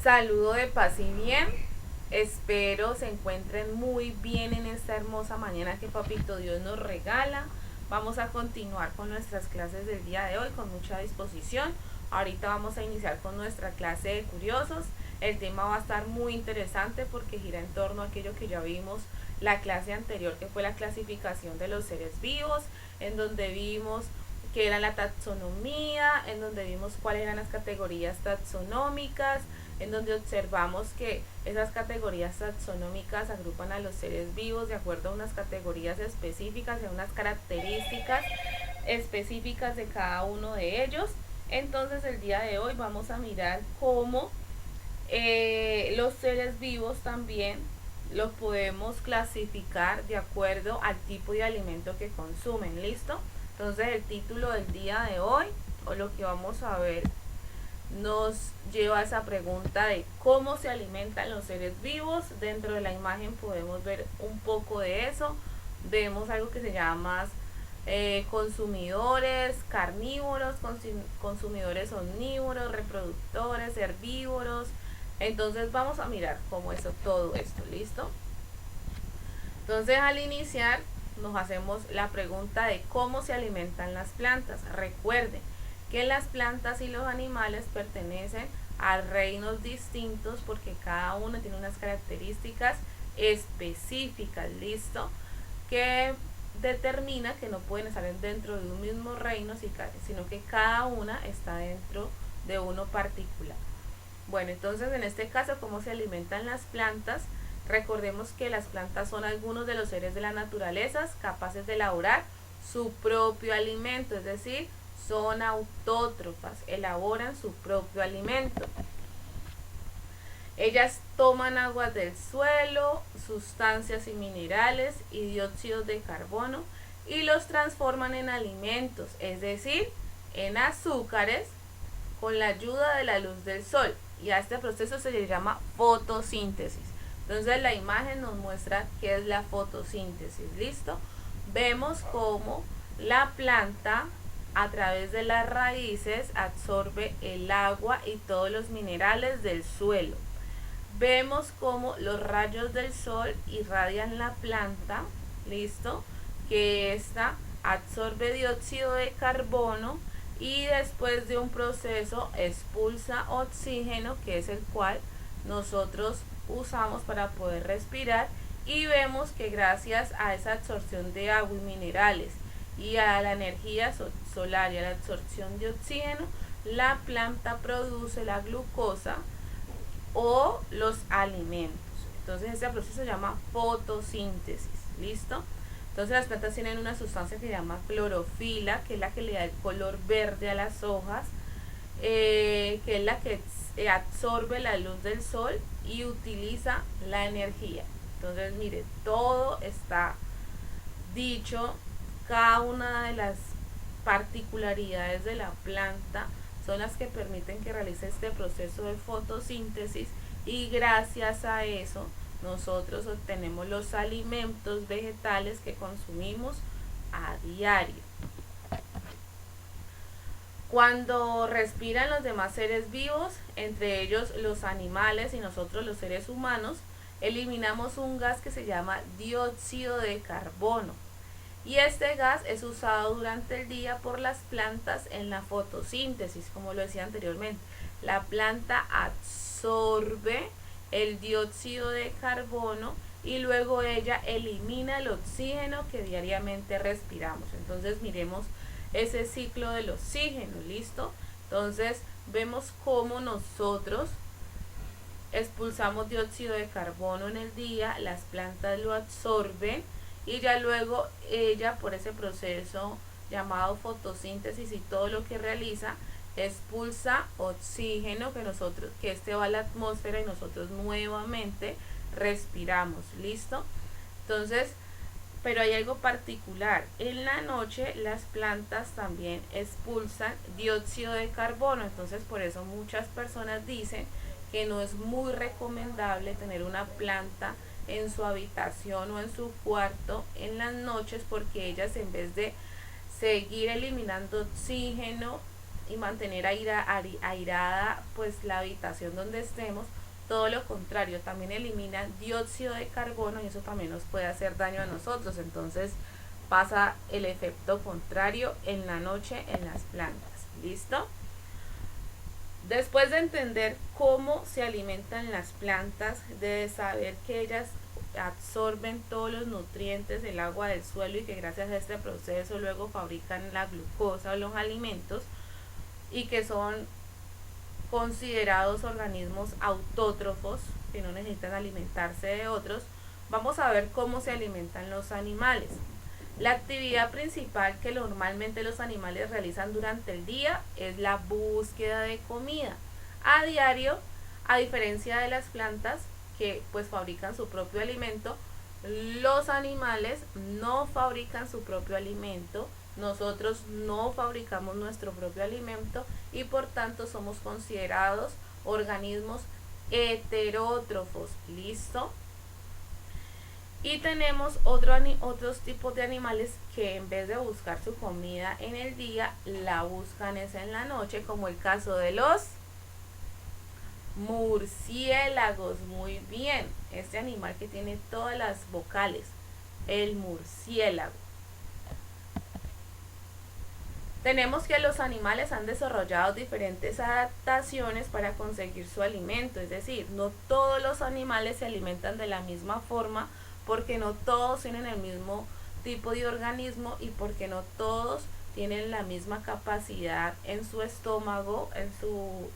Saludo de paz y bien. Espero se encuentren muy bien en esta hermosa mañana que Papito Dios nos regala. Vamos a continuar con nuestras clases del día de hoy con mucha disposición. Ahorita vamos a iniciar con nuestra clase de curiosos. El tema va a estar muy interesante porque gira en torno a aquello que ya vimos la clase anterior, que fue la clasificación de los seres vivos, en donde vimos que era la taxonomía, en donde vimos cuáles eran las categorías taxonómicas, en donde observamos que esas categorías taxonómicas agrupan a los seres vivos de acuerdo a unas categorías específicas y a unas características específicas de cada uno de ellos. Entonces el día de hoy vamos a mirar cómo los seres vivos también los podemos clasificar de acuerdo al tipo de alimento que consumen. ¿Listo? Entonces el título del día de hoy, o lo que vamos a ver, nos lleva a esa pregunta de cómo se alimentan los seres vivos. Dentro de la imagen podemos ver un poco de eso. Vemos algo que se llama consumidores carnívoros, consumidores omnívoros, reproductores, herbívoros. Entonces vamos a mirar cómo es todo esto. ¿Listo? Entonces al iniciar nos hacemos la pregunta de cómo se alimentan las plantas. Recuerden que las plantas y los animales pertenecen a reinos distintos porque cada uno tiene unas características específicas, ¿listo? Que determina que no pueden estar dentro de un mismo reino, sino que cada una está dentro de uno particular. Bueno, entonces en este caso, ¿cómo se alimentan las plantas? Recordemos que las plantas son algunos de los seres de la naturaleza capaces de elaborar su propio alimento, es decir, son autótrofas, elaboran su propio alimento. Ellas toman aguas del suelo, sustancias y minerales y dióxido de carbono y los transforman en alimentos, es decir, en azúcares con la ayuda de la luz del sol. Y a este proceso se le llama fotosíntesis. Entonces la imagen nos muestra qué es la fotosíntesis. ¿Listo? Vemos cómo la planta a través de las raíces absorbe el agua y todos los minerales del suelo. Vemos cómo los rayos del sol irradian la planta, ¿listo? Que ésta absorbe dióxido de carbono y después de un proceso expulsa oxígeno, que es el cual nosotros usamos para poder respirar, y vemos que gracias a esa absorción de agua y minerales y a la energía solar y a la absorción de oxígeno, la planta produce la glucosa o los alimentos. Entonces este proceso se llama fotosíntesis. ¿Listo? Entonces las plantas tienen una sustancia que se llama clorofila, que es la que le da el color verde a las hojas, que es la que absorbe la luz del sol y utiliza la energía. Entonces mire, todo está dicho, cada una de las particularidades de la planta son las que permiten que realice este proceso de fotosíntesis, y gracias a eso nosotros obtenemos los alimentos vegetales que consumimos a diario. Cuando respiran los demás seres vivos, entre ellos los animales y nosotros los seres humanos, eliminamos un gas que se llama dióxido de carbono. Y este gas es usado durante el día por las plantas en la fotosíntesis, como lo decía anteriormente. La planta absorbe el dióxido de carbono y luego ella elimina el oxígeno que diariamente respiramos. Entonces miremos ese ciclo del oxígeno. ¿Listo? Entonces vemos cómo nosotros expulsamos dióxido de carbono en el día, las plantas lo absorben y ya luego ella, por ese proceso llamado fotosíntesis y todo lo que realiza, expulsa oxígeno que este va a la atmósfera y nosotros nuevamente respiramos. ¿Listo? Entonces, pero hay algo particular. En la noche las plantas también expulsan dióxido de carbono. Entonces por eso muchas personas dicen que no es muy recomendable tener una planta en su habitación o en su cuarto en las noches, porque ellas, en vez de seguir eliminando oxígeno y mantener airada pues la habitación donde estemos. Todo lo contrario, también elimina dióxido de carbono y eso también nos puede hacer daño a nosotros. Entonces pasa el efecto contrario en la noche en las plantas. ¿Listo? Después de entender cómo se alimentan las plantas, de saber que ellas absorben todos los nutrientes del agua del suelo y que gracias a este proceso luego fabrican la glucosa o los alimentos y que son considerados organismos autótrofos que no necesitan alimentarse de otros, vamos a ver cómo se alimentan los animales. La actividad principal que normalmente los animales realizan durante el día es la búsqueda de comida. A diario, a diferencia de las plantas que pues fabrican su propio alimento, los animales no fabrican su propio alimento, nosotros no fabricamos nuestro propio alimento y por tanto somos considerados organismos heterótrofos. ¿Listo? Y tenemos otros tipos de animales que en vez de buscar su comida en el día, la buscan es en la noche, como el caso de los murciélagos. Muy bien, este animal que tiene todas las vocales, el murciélago. Tenemos que los animales han desarrollado diferentes adaptaciones para conseguir su alimento, es decir, no todos los animales se alimentan de la misma forma, porque no todos tienen el mismo tipo de organismo y porque no todos tienen la misma capacidad en su estómago, en su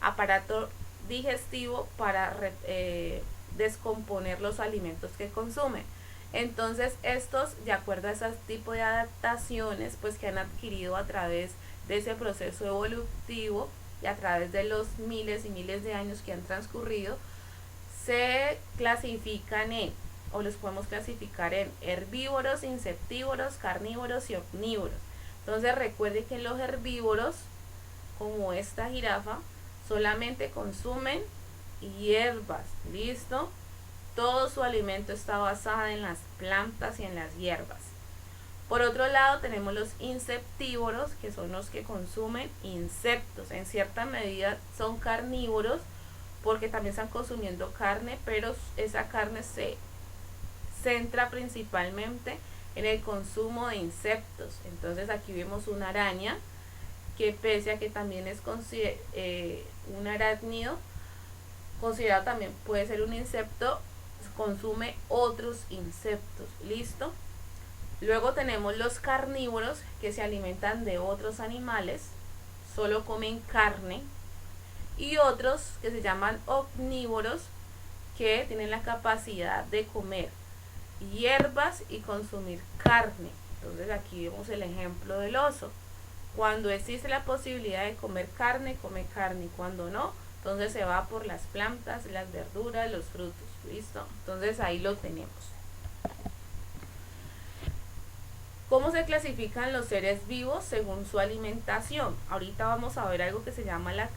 aparato digestivo para descomponer los alimentos que consumen. Entonces estos, de acuerdo a ese tipo de adaptaciones pues que han adquirido a través de ese proceso evolutivo y a través de los miles y miles de años que han transcurrido, se clasifican o los podemos clasificar en herbívoros, insectívoros, carnívoros y omnívoros. Entonces recuerde que los herbívoros, como esta jirafa, solamente consumen hierbas. ¿Listo? Todo su alimento está basado en las plantas y en las hierbas. Por otro lado tenemos los insectívoros, que son los que consumen insectos. En cierta medida son carnívoros porque también están consumiendo carne, pero esa carne se centra principalmente en el consumo de insectos. Entonces aquí vemos una araña que, pese a que también es un arácnido, considerado también puede ser un insecto, consume otros insectos. ¿Listo? Luego tenemos los carnívoros, que se alimentan de otros animales, solo comen carne, y otros que se llaman omnívoros, que tienen la capacidad de comer hierbas y consumir carne. Entonces aquí vemos el ejemplo del oso. Cuando existe la posibilidad de comer carne, come carne, y cuando no, entonces se va por las plantas, las verduras, los frutos. ¿Listo? Entonces ahí lo tenemos. ¿Cómo se clasifican los seres vivos según su alimentación? Ahorita vamos a ver algo que se llama la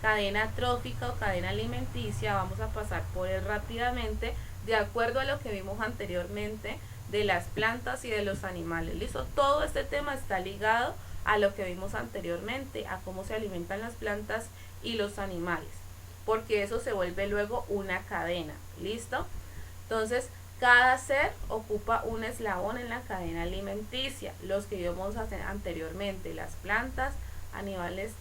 cadena trófica o cadena alimenticia. Vamos a pasar por él rápidamente, de acuerdo a lo que vimos anteriormente de las plantas y de los animales. ¿Listo? Todo este tema está ligado a lo que vimos anteriormente, a cómo se alimentan las plantas y los animales, porque eso se vuelve luego una cadena. ¿Listo? Entonces, cada ser ocupa un eslabón en la cadena alimenticia. Los que vimos anteriormente, las plantas, animales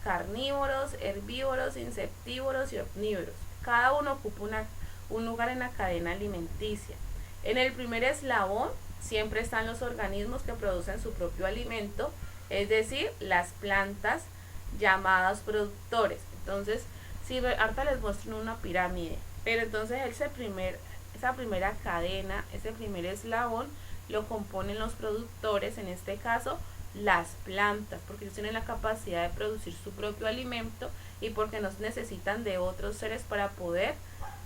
carnívoros, herbívoros, insectívoros y omnívoros. Cada uno ocupa un lugar en la cadena alimenticia. En el primer eslabón siempre están los organismos que producen su propio alimento, es decir, las plantas llamadas productores. Entonces, si ahorita les muestro una pirámide, pero entonces esa primera cadena, ese primer eslabón, lo componen los productores, en este caso las plantas, porque ellos tienen la capacidad de producir su propio alimento y porque no necesitan de otros seres para poder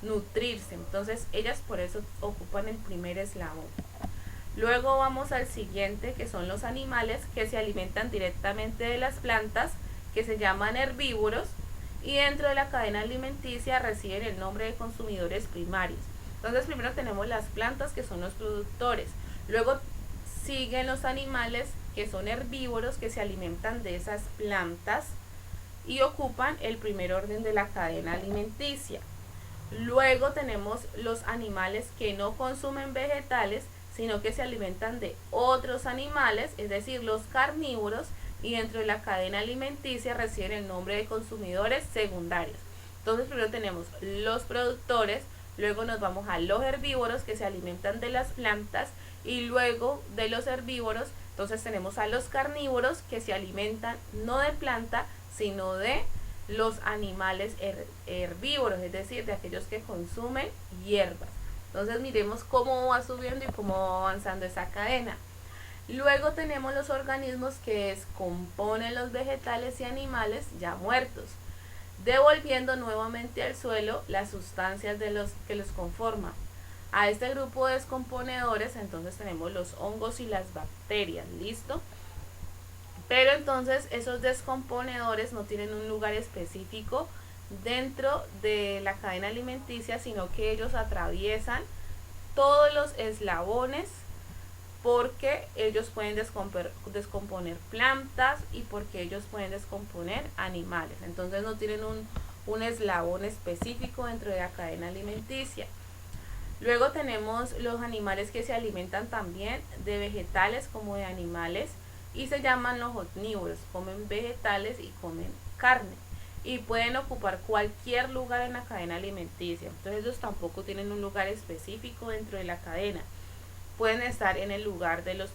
nutrirse. Entonces ellas por eso ocupan el primer eslabón. Luego vamos al siguiente, que son los animales que se alimentan directamente de las plantas, que se llaman herbívoros, y dentro de la cadena alimenticia reciben el nombre de consumidores primarios. Entonces primero tenemos las plantas, que son los productores, luego siguen los animales que son herbívoros que se alimentan de esas plantas y ocupan el primer orden de la cadena alimenticia. Luego tenemos los animales que no consumen vegetales, sino que se alimentan de otros animales, es decir, los carnívoros, y dentro de la cadena alimenticia reciben el nombre de consumidores secundarios. Entonces primero tenemos los productores, luego nos vamos a los herbívoros que se alimentan de las plantas, y luego de los herbívoros entonces tenemos a los carnívoros que se alimentan no de planta sino de los animales herbívoros, es decir, de aquellos que consumen hierbas. Entonces miremos cómo va subiendo y cómo va avanzando esa cadena. Luego tenemos los organismos que descomponen los vegetales y animales ya muertos, devolviendo nuevamente al suelo las sustancias que los conforman. A este grupo de descomponedores entonces tenemos los hongos y las bacterias, ¿listo? Pero entonces esos descomponedores no tienen un lugar específico dentro de la cadena alimenticia, sino que ellos atraviesan todos los eslabones, porque ellos pueden descomponer plantas y porque ellos pueden descomponer animales. Entonces no tienen un eslabón específico dentro de la cadena alimenticia. Luego tenemos los animales que se alimentan también de vegetales como de animales y se llaman los omnívoros, comen vegetales y comen carne y pueden ocupar cualquier lugar en la cadena alimenticia. Entonces ellos tampoco tienen un lugar específico dentro de la cadena. Pueden estar en el lugar de los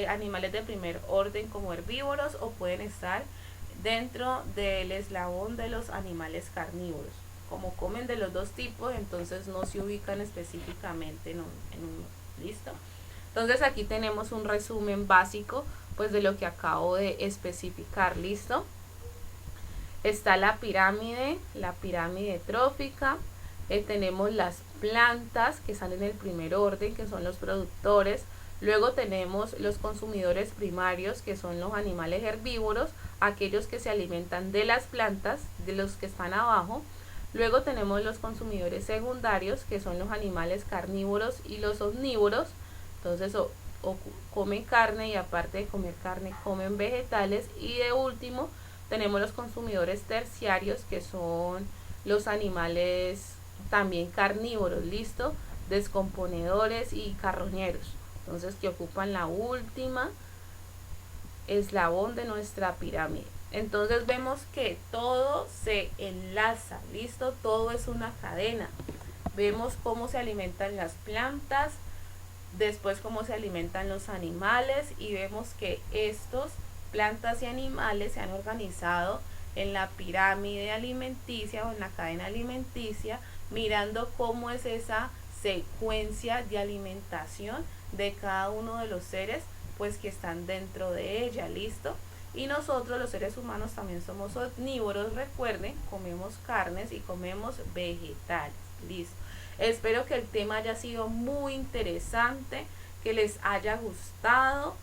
animales de primer orden como herbívoros, o pueden estar dentro del eslabón de los animales carnívoros. Como comen de los dos tipos, entonces no se ubican específicamente en uno. ¿Listo? Entonces aquí tenemos un resumen básico pues de lo que acabo de especificar. ¿Listo? Está la pirámide trófica. Tenemos las plantas que están en el primer orden, que son los productores. Luego tenemos los consumidores primarios, que son los animales herbívoros, aquellos que se alimentan de las plantas, de los que están abajo. Luego tenemos los consumidores secundarios, que son los animales carnívoros y los omnívoros. Entonces comen carne y aparte de comer carne comen vegetales. Y de último tenemos los consumidores terciarios, que son los animales también carnívoros, ¿listo? Descomponedores y carroñeros. Entonces que ocupan la última eslabón de nuestra pirámide. Entonces vemos que todo se enlaza, ¿listo? Todo es una cadena. Vemos cómo se alimentan las plantas, después cómo se alimentan los animales, y vemos que estos plantas y animales se han organizado en la pirámide alimenticia o en la cadena alimenticia, mirando cómo es esa secuencia de alimentación de cada uno de los seres pues que están dentro de ella. ¿Listo? Y nosotros los seres humanos también somos omnívoros, recuerden, comemos carnes y comemos vegetales. Listo. Espero que el tema haya sido muy interesante, que les haya gustado,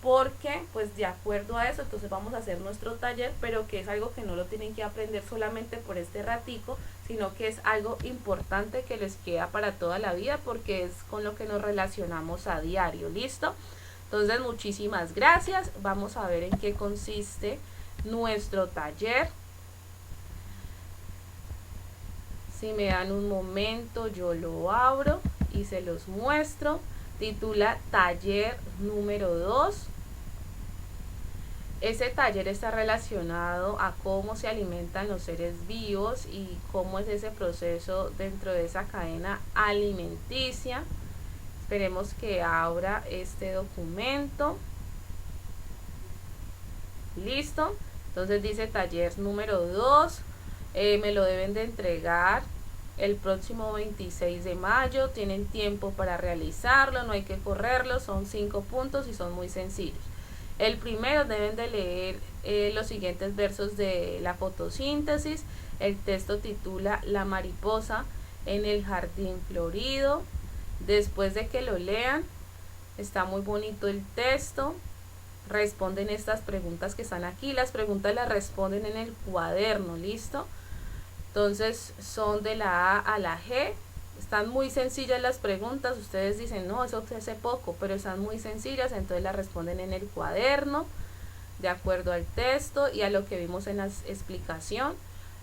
porque pues de acuerdo a eso entonces vamos a hacer nuestro taller, pero que es algo que no lo tienen que aprender solamente por este ratico, sino que es algo importante que les queda para toda la vida, porque es con lo que nos relacionamos a diario. ¿Listo? Entonces muchísimas gracias. Vamos a ver en qué consiste nuestro taller. Si me dan un momento yo lo abro y se los muestro. Titula taller número 2. Ese taller está relacionado a cómo se alimentan los seres vivos y cómo es ese proceso dentro de esa cadena alimenticia. Esperemos que abra este documento. Listo. Entonces dice taller número 2. Me lo deben de entregar el próximo 26 de mayo. Tienen tiempo para realizarlo, no hay que correrlo. Son 5 puntos y son muy sencillos. El primero, deben de leer los siguientes versos de la fotosíntesis. El texto titula La mariposa en el jardín florido. Después de que lo lean, está muy bonito el texto. Responden estas preguntas que están aquí. Las preguntas las responden en el cuaderno. ¿Listo? Entonces son de la A a la G. Están muy sencillas las preguntas, ustedes dicen, no, eso se hace poco, pero están muy sencillas, entonces las responden en el cuaderno, de acuerdo al texto y a lo que vimos en la explicación.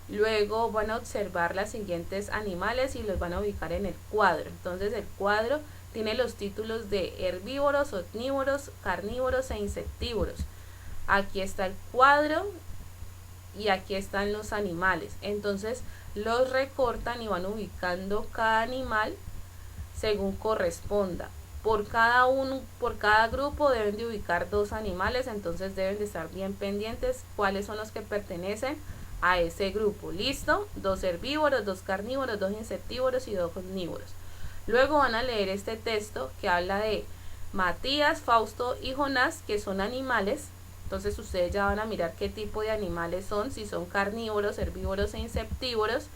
Luego van a observar los siguientes animales y los van a ubicar en el cuadro. Entonces el cuadro tiene los títulos de herbívoros, omnívoros, carnívoros e insectívoros. Aquí está el cuadro y aquí están los animales. Entonces los recortan y van ubicando cada animal según corresponda. Por cada grupo deben de ubicar 2 animales, entonces deben de estar bien pendientes cuáles son los que pertenecen a ese grupo. ¿Listo? 2 herbívoros, 2 carnívoros, 2 insectívoros y 2 omnívoros. Luego van a leer este texto que habla de Matías, Fausto y Jonás, que son animales. Entonces ustedes ya van a mirar qué tipo de animales son, si son carnívoros, herbívoros e insectívoros.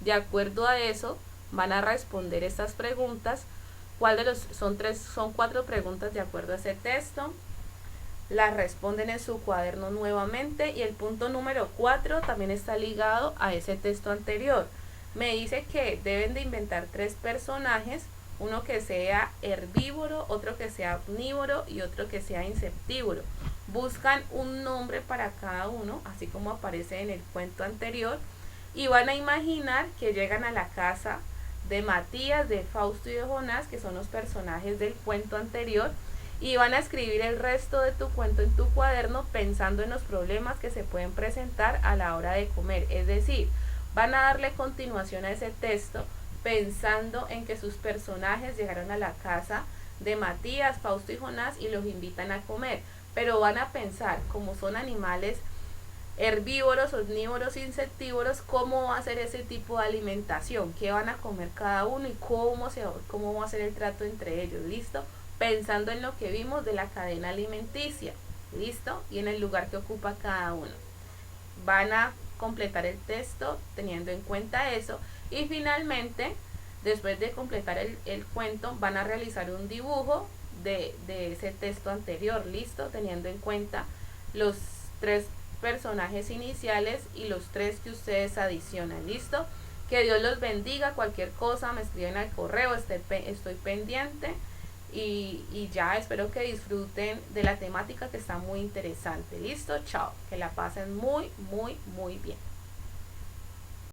De acuerdo a eso van a responder estas preguntas. ¿Cuál de los son 4 preguntas de acuerdo a ese texto? Las responden en su cuaderno nuevamente y el punto número 4 también está ligado a ese texto anterior. Me dice que deben de inventar 3 personajes, uno que sea herbívoro, otro que sea omnívoro y otro que sea insectívoro. Buscan un nombre para cada uno, así como aparece en el cuento anterior, y van a imaginar que llegan a la casa de Matías, de Fausto y de Jonás, que son los personajes del cuento anterior, y van a escribir el resto de tu cuento en tu cuaderno pensando en los problemas que se pueden presentar a la hora de comer. Es decir, van a darle continuación a ese texto pensando en que sus personajes llegaron a la casa de Matías, Fausto y Jonás y los invitan a comer, pero van a pensar, como son animales herbívoros, omnívoros, insectívoros, cómo va a ser ese tipo de alimentación, qué van a comer cada uno y cómo va a ser el trato entre ellos. ¿Listo? Pensando en lo que vimos de la cadena alimenticia. ¿Listo? Y en el lugar que ocupa cada uno. Van a completar el texto teniendo en cuenta eso y finalmente, después de completar el cuento, van a realizar un dibujo de ese texto anterior. ¿Listo? Teniendo en cuenta los 3 personajes iniciales y los 3 que ustedes adicionan. ¿Listo? Que Dios los bendiga. Cualquier cosa me escriben al correo, estoy pendiente y ya espero que disfruten de la temática que está muy interesante. ¿Listo? Chao, que la pasen muy bien.